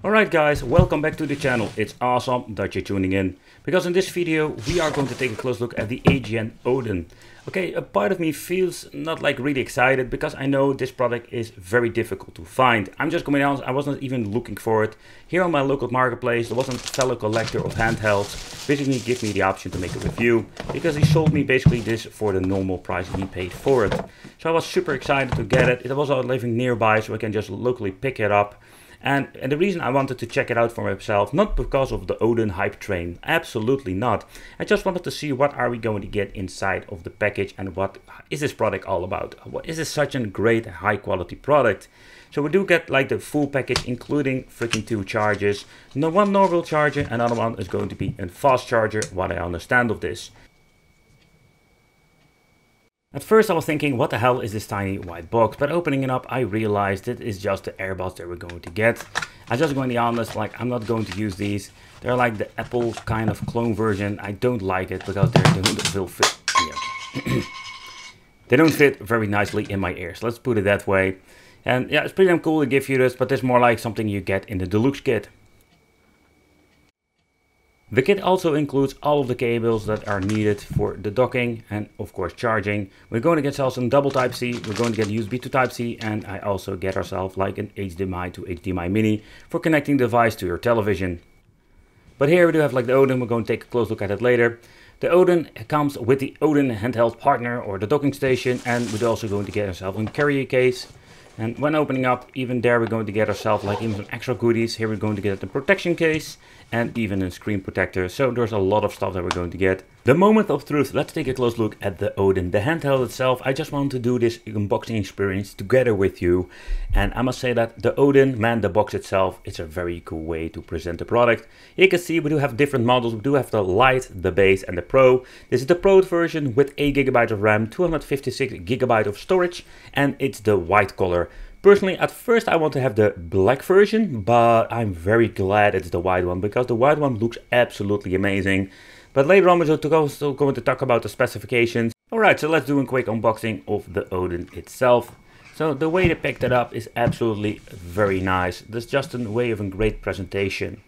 Alright guys, welcome back to the channel. It's awesome that you're tuning in, because in this video we are going to take a close look at the AYN Odin. Okay, a part of me feels not like really excited because I know this product is very difficult to find. I'm just going to be honest, I wasn't even looking for it. Here on my local marketplace there was a fellow collector of handhelds basically give me the option to make a review, because he sold me basically this for the normal price he paid for it. So I was super excited to get it. It was also living nearby so I can just locally pick it up. And the reason I wanted to check it out for myself, not because of the Odin hype train, absolutely not. I just wanted to see what are we going to get inside of the package and what is this product all about. What is this such a great high quality product? So we do get like the full package, including freaking 2 chargers. One normal charger, another one is going to be a fast charger, what I understand of this. At first I was thinking, what the hell is this tiny white box? But opening it up, I realized it is just the earbuds that we're going to get. I'm just going to be honest, like I'm not going to use these. They're like the Apple kind of clone version. I don't like it because they don't fit. Yeah. They don't fit very nicely in my ears. Let's put it that way. And yeah, it's pretty damn cool to give you this, but it's more like something you get in the Deluxe kit. The kit also includes all of the cables that are needed for the docking and of course charging. We're going to get ourselves some double Type-C, we're going to get USB to Type-C, and I also get ourselves like an HDMI to HDMI mini for connecting the device to your television. But here we do have like the Odin, we're going to take a close look at it later. The Odin comes with the Odin handheld partner or the docking station, and we're also going to get ourselves a carrier case. And when opening up, even there we're going to get ourselves like even some extra goodies. Here we're going to get the protection case and even a screen protector. So there's a lot of stuff that we're going to get. The moment of truth, let's take a close look at the Odin. The handheld itself, I just want to do this unboxing experience together with you. And I must say that the Odin, man, the box itself, it's a very cool way to present the product. You can see we do have different models. We do have the Lite, the Base and the Pro. This is the Pro version with 8 GB of RAM, 256 GB of storage, and it's the white color. Personally, at first I want to have the black version, but I'm very glad it's the white one, because the white one looks absolutely amazing. But later on we're also going to talk about the specifications. Alright, so let's do a quick unboxing of the Odin itself. So the way they picked it up is absolutely very nice. That's just a way of a great presentation.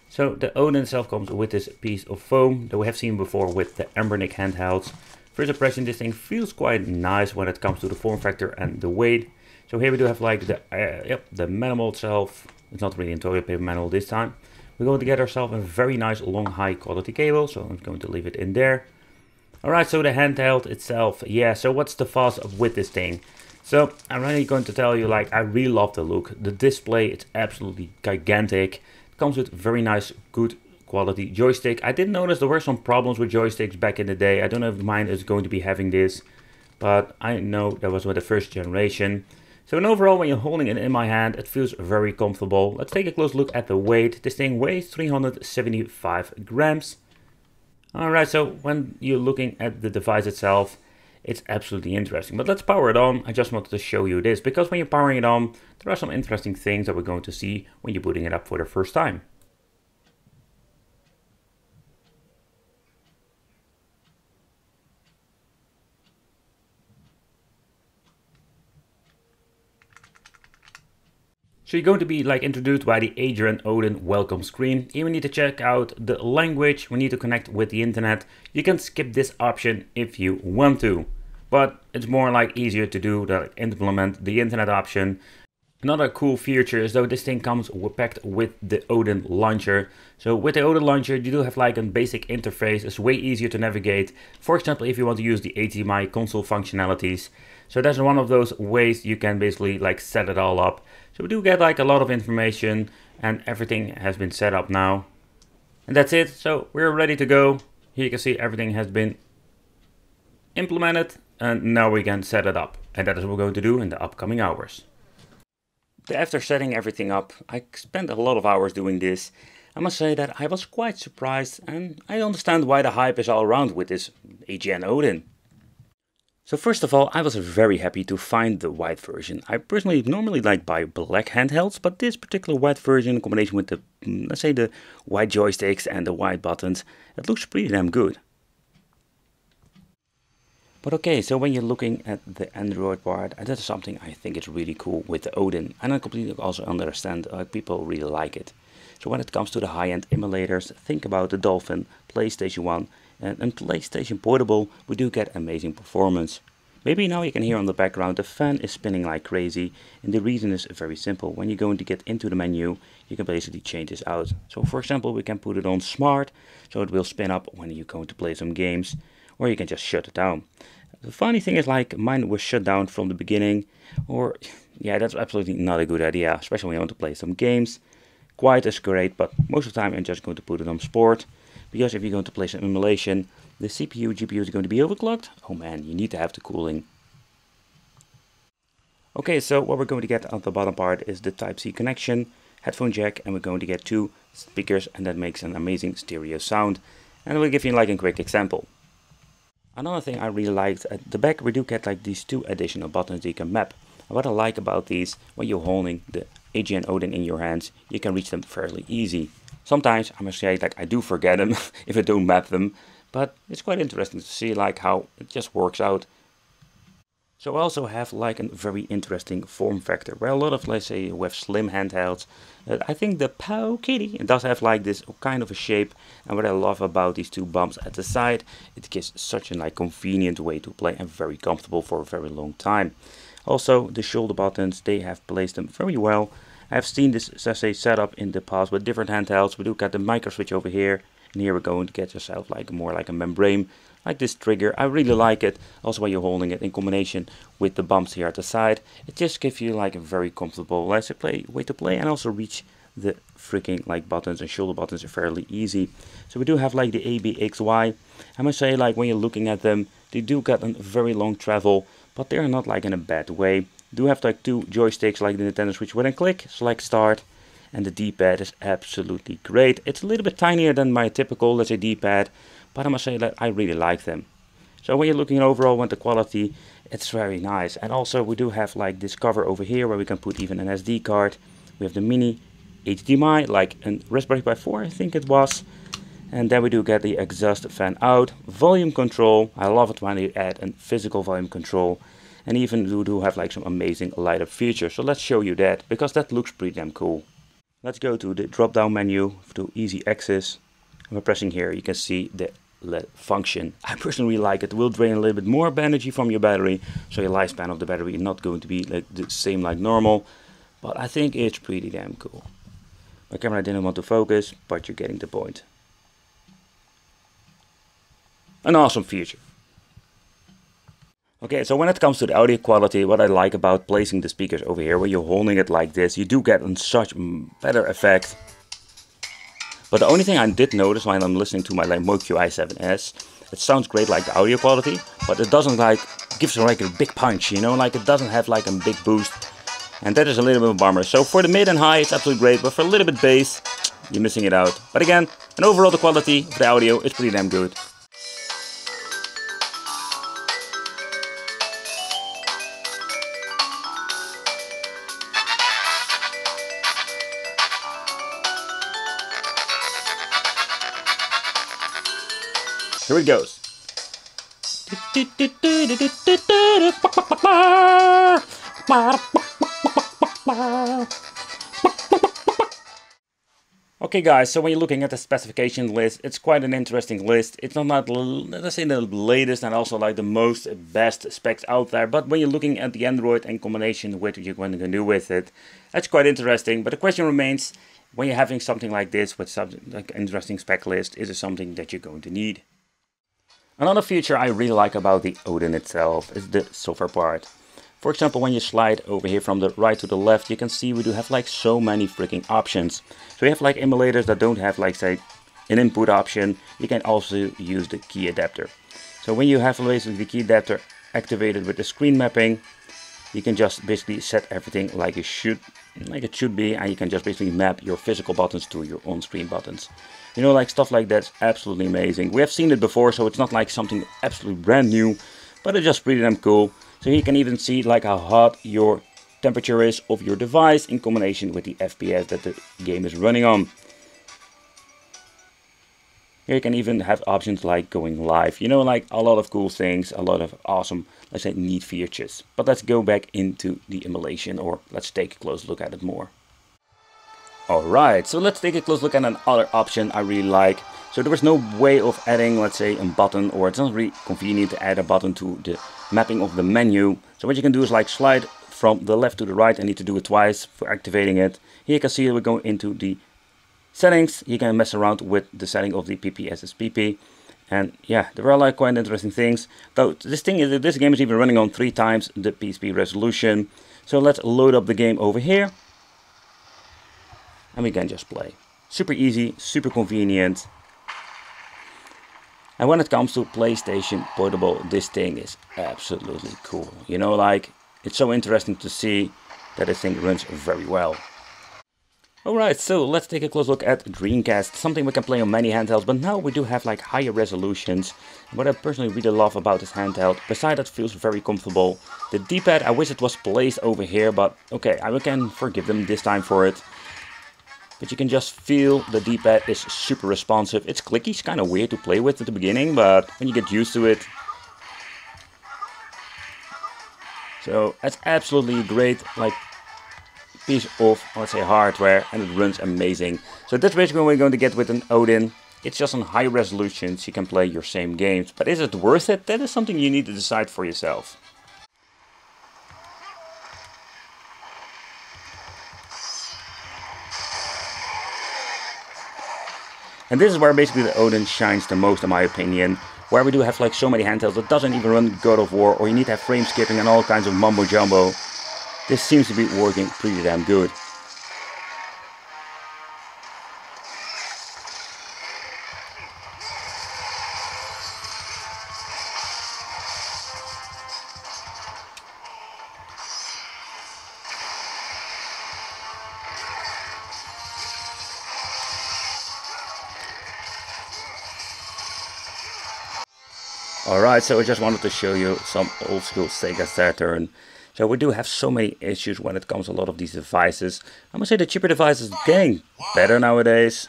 So the Odin itself comes with this piece of foam that we have seen before with the Embernic handhelds. First impression, this thing feels quite nice when it comes to the form factor and the weight. So here we do have like the manual itself. It's not really a toilet paper manual this time. We're going to get ourselves a very nice long high quality cable, so I'm going to leave it in there. Alright, so the handheld itself, yeah, so what's the fuss with this thing? So I'm really going to tell you, like, I really love the look. The display, it's absolutely gigantic. It comes with very nice, good quality joystick. I did notice there were some problems with joysticks back in the day. I don't know if mine is going to be having this, but I know that was with the first generation. So overall, when you're holding it in my hand, it feels very comfortable. Let's take a close look at the weight. This thing weighs 375 grams. Alright, so when you're looking at the device itself, it's absolutely interesting. But let's power it on. I just wanted to show you this, because when you're powering it on, there are some interesting things that we're going to see when you're booting it up for the first time. So you're going to be like introduced by the AYN Odin welcome screen. Here we need to check out the language, we need to connect with the internet. You can skip this option if you want to, but it's more like easier to do to implement the internet option. Another cool feature is though this thing comes packed with the Odin launcher. So with the Odin launcher you do have like a basic interface. It's way easier to navigate. For example, if you want to use the HDMI console functionalities. So that's one of those ways you can basically like set it all up. So we do get like a lot of information and everything has been set up now. And that's it. So we're ready to go. Here you can see everything has been implemented and now we can set it up. And that is what we're going to do in the upcoming hours. After setting everything up, I spent a lot of hours doing this. I must say that I was quite surprised, and I understand why the hype is all around with this AYN Odin. So first of all, I was very happy to find the white version. I personally normally like buy black handhelds, but this particular white version in combination with the, let's say, the white joysticks and the white buttons, it looks pretty damn good. But okay, so when you're looking at the Android part, and that's something I think is really cool with the Odin, and I completely also understand people really like it. So when it comes to the high-end emulators, think about the Dolphin, PlayStation 1, and PlayStation Portable, we do get amazing performance. Maybe now you can hear on the background the fan is spinning like crazy, and the reason is very simple. When you're going to get into the menu, you can basically change this out. So for example, we can put it on smart, so it will spin up when you're going to play some games, or you can just shut it down. The funny thing is, like, mine was shut down from the beginning, or yeah, that's absolutely not a good idea, especially when you want to play some games. Quiet is great, but most of the time I'm just going to put it on sport, because if you're going to play some emulation, the CPU, GPU is going to be overclocked. Oh man, you need to have the cooling. Okay, so what we're going to get on the bottom part is the Type-C connection, headphone jack, and we're going to get 2 speakers, and that makes an amazing stereo sound. And I will give you like a quick example. Another thing I really liked, at the back we do get like these 2 additional buttons that you can map. And what I like about these, when you're holding the AYN Odin in your hands, you can reach them fairly easy. Sometimes I must say like I do forget them if I don't map them, but it's quite interesting to see like how it just works out. So I also have like a very interesting form factor, where a lot of, let's say, with slim handhelds, I think the Pow Kitty, it does have like this kind of a shape, and what I love about these 2 bumps at the side, it gives such a like convenient way to play and very comfortable for a very long time. Also the shoulder buttons, they have placed them very well. I have seen this, as I set up in the past with different handhelds. We do get the micro switch over here, and here we're going to get yourself like more like a membrane. Like this trigger, I really like it. Also when you're holding it in combination with the bumps here at the side, it just gives you like a very comfortable way to play, and also reach the freaking like buttons and shoulder buttons are fairly easy. So we do have like the A, B, X, Y. I must say, like when you're looking at them, they do get a very long travel, but they're not like in a bad way. Do have like 2 joysticks like the Nintendo Switch with a click, select start, and the D-pad is absolutely great. It's a little bit tinier than my typical, let's say, D-pad, but I must say that I really like them. So when you're looking overall at the quality, it's very nice. And also we do have like this cover over here where we can put even an SD card. We have the mini HDMI, like a Raspberry Pi 4 I think it was. And then we do get the exhaust fan out, volume control. I love it when you add a physical volume control. And even we do have like some amazing light up features. So let's show you that, because that looks pretty damn cool. Let's go to the drop down menu to easy access. We're pressing here, you can see the LED function. I personally like it. It will drain a little bit more energy from your battery, so your lifespan of the battery is not going to be like the same like normal, but I think it's pretty damn cool. My camera didn't want to focus, but you're getting the point. An awesome feature. Okay, so when it comes to the audio quality, what I like about placing the speakers over here, where you're holding it like this, you do get such better effect. But the only thing I did notice when I'm listening to my like Moq i7s, it sounds great like the audio quality, but it doesn't like, gives like a big punch, you know, like it doesn't have like a big boost. And that is a little bit of a bummer. So for the mid and high, it's absolutely great, but for a little bit bass, you're missing it out. But again, and overall the quality of the audio is pretty damn good. Here it goes. Okay guys, so when you're looking at the specification list, it's quite an interesting list. It's not let's say the latest and also like the most best specs out there, but when you're looking at the Android in combination with what you're going to do with it, that's quite interesting. But the question remains, when you're having something like this with something like an interesting spec list, is it something that you're going to need? Another feature I really like about the Odin itself is the software part. For example, when you slide over here from the right to the left, you can see we do have like so many freaking options. So we have like emulators that don't have like say an input option. You can also use the key adapter. So when you have basically the key adapter activated with the screen mapping, you can just basically set everything like it should be, and you can just basically map your physical buttons to your on-screen buttons. You know, like stuff like that's absolutely amazing. We have seen it before, so it's not like something absolutely brand new, but it's just pretty damn cool. So you can even see like how hot your temperature is of your device in combination with the FPS that the game is running on. Here you can even have options like going live. You know, like a lot of cool things, a lot of awesome, let's say, neat features. But let's go back into the emulation, or let's take a close look at it more. Alright, so let's take a close look at another option I really like. So there was no way of adding, let's say, a button, or it's not really convenient to add a button to the mapping of the menu. So what you can do is like slide from the left to the right. I need to do it twice for activating it. Here you can see we go into the settings. You can mess around with the setting of the PPSSPP. And yeah, there are like quite interesting things. Though this game is even running on 3 times the PSP resolution. So let's load up the game over here. And we can just play. Super easy, super convenient. And when it comes to PlayStation Portable, this thing is absolutely cool. You know, like, it's so interesting to see that this thing runs very well. Alright, so let's take a close look at Dreamcast, something we can play on many handhelds, but now we do have like higher resolutions. What I personally really love about this handheld, besides that it feels very comfortable. The D-pad, I wish it was placed over here, but okay, I can forgive them this time for it. But you can just feel the D-pad is super responsive. It's clicky, it's kind of weird to play with at the beginning, but when you get used to it. So that's absolutely great, like, piece of, let's say, hardware, and it runs amazing. So that's basically what we're going to get with an Odin. It's just on high resolutions, you can play your same games. But is it worth it? That is something you need to decide for yourself. And this is where basically the Odin shines the most, in my opinion. Where we do have like so many handhelds that doesn't even run God of War, or you need to have frame skipping and all kinds of mumbo jumbo. This seems to be working pretty damn good. Alright, so I just wanted to show you some old school Sega Saturn. So we do have so many issues when it comes to a lot of these devices. I must say the cheaper devices are getting better nowadays.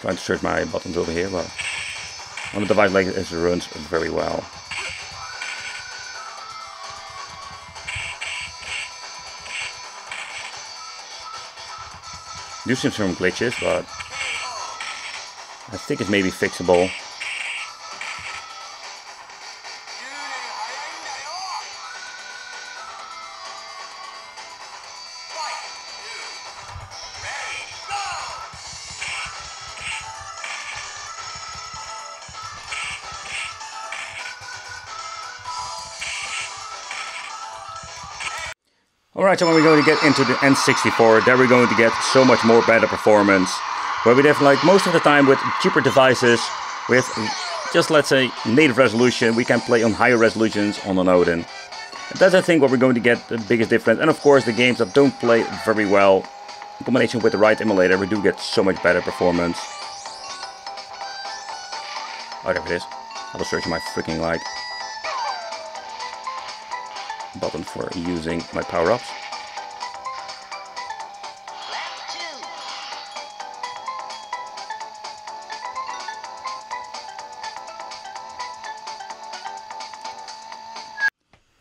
Trying to search my buttons over here, but on a device like this it runs very well. Do seem some glitches, but I think it's maybe fixable. Alright, so when we're going to get into the N64, there we're going to get so much more better performance. Where we have like most of the time with cheaper devices, with just let's say native resolution, we can play on higher resolutions on an Odin. And that's I think what we're going to get the biggest difference. And of course the games that don't play very well, in combination with the right emulator, we do get so much better performance. Oh, there it is. I was searching my freaking like button for using my power-ups.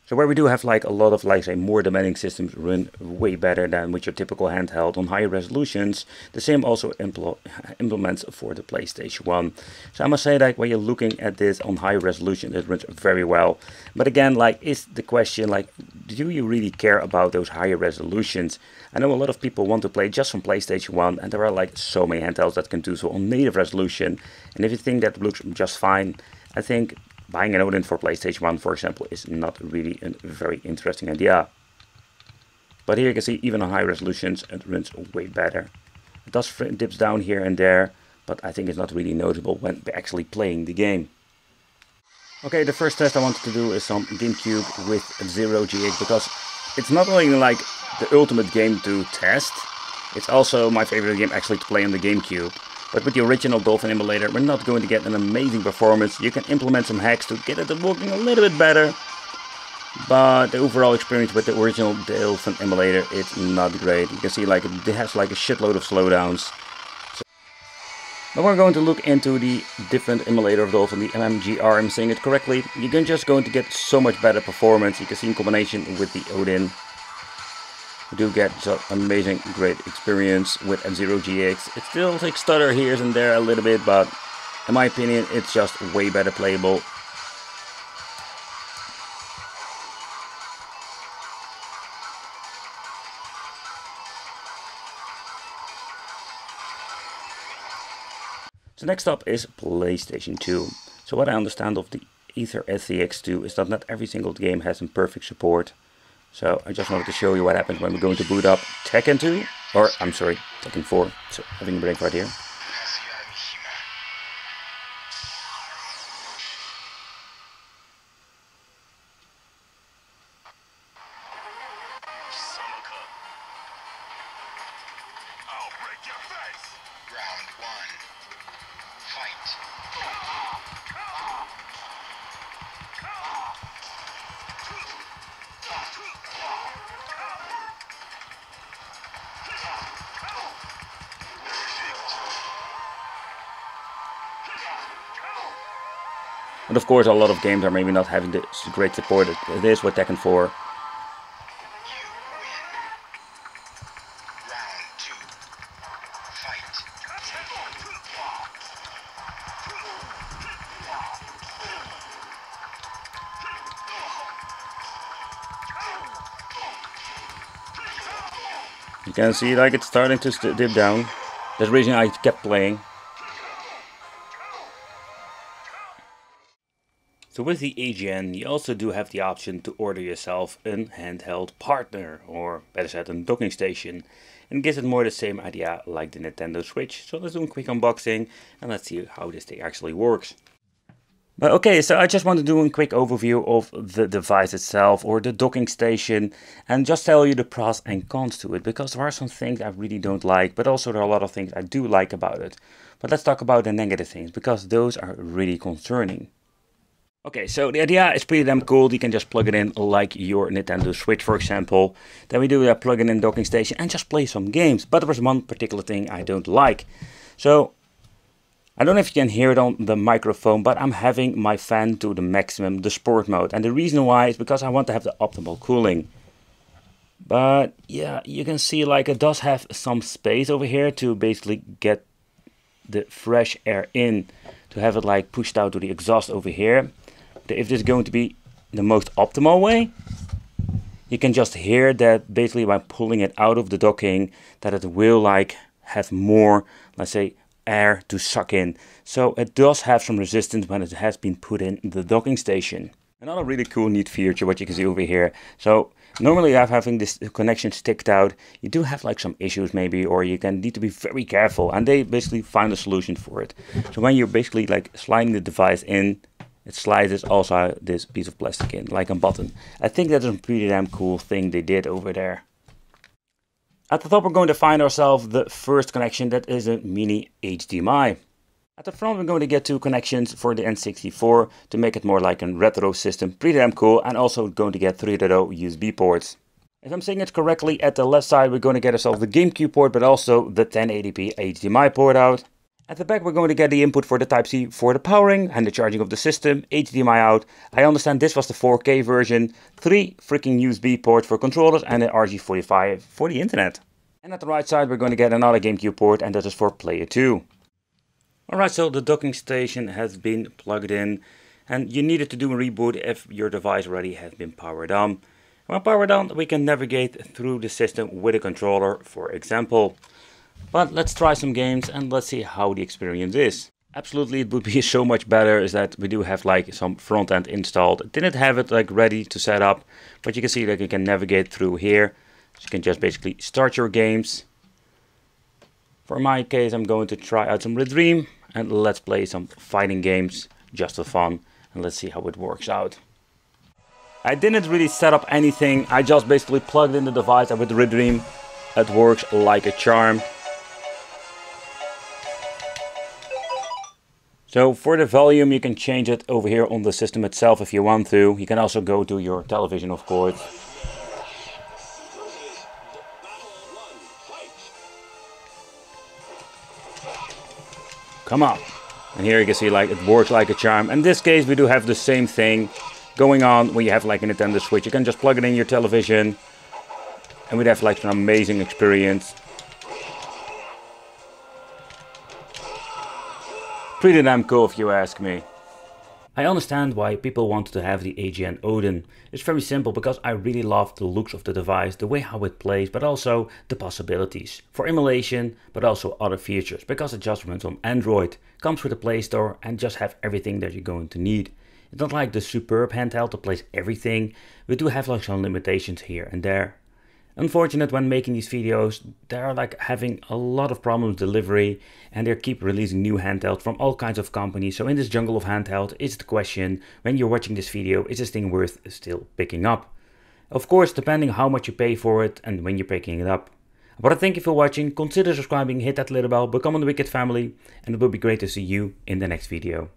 So where we do have like a lot of like say more demanding systems run way better than with your typical handheld on higher resolutions. The same also implements for the PlayStation 1. So I must say that when you're looking at this on higher resolution, it runs very well. But again, like, is the question like, do you really care about those higher resolutions? I know a lot of people want to play just from PlayStation 1, and there are like so many handhelds that can do so on native resolution. And if you think that looks just fine, I think buying an Odin for PlayStation 1, for example, is not really a very interesting idea. But here you can see, even on high resolutions, it runs way better. It does dips down here and there, but I think it's not really noticeable when actually playing the game. Okay, the first test I wanted to do is some GameCube with 0 GX, because it's not only like the ultimate game to test, it's also my favorite game actually to play on the GameCube. But with the original Dolphin emulator, we're not going to get an amazing performance. You can implement some hacks to get it working a little bit better. but the overall experience with the original Dolphin emulator is not great. You can see like it has like a shitload of slowdowns. But we're going to look into the different emulator of Dolphin, the MMGR, I'm saying it correctly. You're just going to get so much better performance. You can see in combination with the Odin. You do get some amazing, great experience with F-Zero GX. It still like stutter here and there a little bit, but in my opinion, it's just way better playable. So next up is PlayStation 2. So what I understand of the Aether SCX2 is that not every single game has some perfect support. So I just wanted to show you what happens when we're going to boot up Tekken 2, or I'm sorry, Tekken 4. So having a break right here. And of course a lot of games are maybe not having this great support. It is with Tekken 4. You can see like it's starting to dip down. That's the reason I kept playing. So with the AYN, you also do have the option to order yourself a handheld partner, or better said, a docking station. And gives it more the same idea like the Nintendo Switch. So let's do a quick unboxing and let's see how this thing actually works. But okay, so I just want to do a quick overview of the device itself, or the docking station, and just tell you the pros and cons to it, because there are some things I really don't like, but also there are a lot of things I do like about it. But let's talk about the negative things, because those are really concerning. Okay, so the idea is pretty damn cool. You can just plug it in like your Nintendo Switch, for example. Then we do a plug-in docking station and just play some games. But there was one particular thing I don't like. So, I don't know if you can hear it on the microphone, but I'm having my fan to the maximum, the sport mode. And the reason why is because I want to have the optimal cooling. But yeah, you can see like it does have some space over here to basically get the fresh air in. To have it like pushed out to the exhaust over here. If this is going to be the most optimal way, you can just hear that basically by pulling it out of the docking, that it will like have more, let's say, air to suck in. So it does have some resistance when it has been put in the docking station. Another really cool neat feature, what you can see over here. So normally I'm having this connection sticked out. You do have like some issues maybe, or you can need to be very careful, and they basically find a solution for it. So when you're basically like sliding the device in, it slides also this piece of plastic in, like a button. I think that's a pretty damn cool thing they did over there. At the top we're going to find ourselves the first connection, that is a mini HDMI. At the front we're going to get two connections for the N64 to make it more like a retro system, pretty damn cool, and also going to get 3.0 USB ports. If I'm saying it correctly, at the left side we're going to get ourselves the GameCube port, but also the 1080p HDMI port out. At the back we're going to get the input for the Type-C for the powering and the charging of the system, HDMI out. I understand this was the 4K version, 3 freaking USB ports for controllers and an RJ45 for the internet. And at the right side we're going to get another GameCube port, and that is for Player 2. Alright, so the docking station has been plugged in, and you needed to do a reboot if your device already has been powered on. When powered on, we can navigate through the system with a controller, for example. But let's try some games and let's see how the experience is. Absolutely, it would be so much better is that we do have like some front end installed. I didn't have it like ready to set up, but you can see that you can navigate through here. So you can just basically start your games. For my case, I'm going to try out some Dream and let's play some fighting games just for fun, and let's see how it works out. I didn't really set up anything. I just basically plugged in the device, and with Dream it works like a charm. So for the volume, you can change it over here on the system itself if you want to. You can also go to your television, of course. Come on. And here you can see like it works like a charm. In this case, we do have the same thing going on when you have like a Nintendo Switch. You can just plug it in your television and we'd have like an amazing experience. Pretty damn cool if you ask me. I understand why people wanted to have the AYN Odin. It's very simple because I really love the looks of the device, the way how it plays, but also the possibilities for emulation, but also other features, because it just runs on Android, comes with the Play Store and just have everything that you're going to need. It's not like the superb handheld that plays everything. We do have like some limitations here and there. Unfortunate when making these videos, they are like having a lot of problems delivery and they keep releasing new handhelds from all kinds of companies. So in this jungle of handheld, it's the question, when you're watching this video, is this thing worth still picking up? Of course, depending how much you pay for it and when you're picking it up. But I thank you for watching, consider subscribing, hit that little bell, become on the Wicked family, and it will be great to see you in the next video.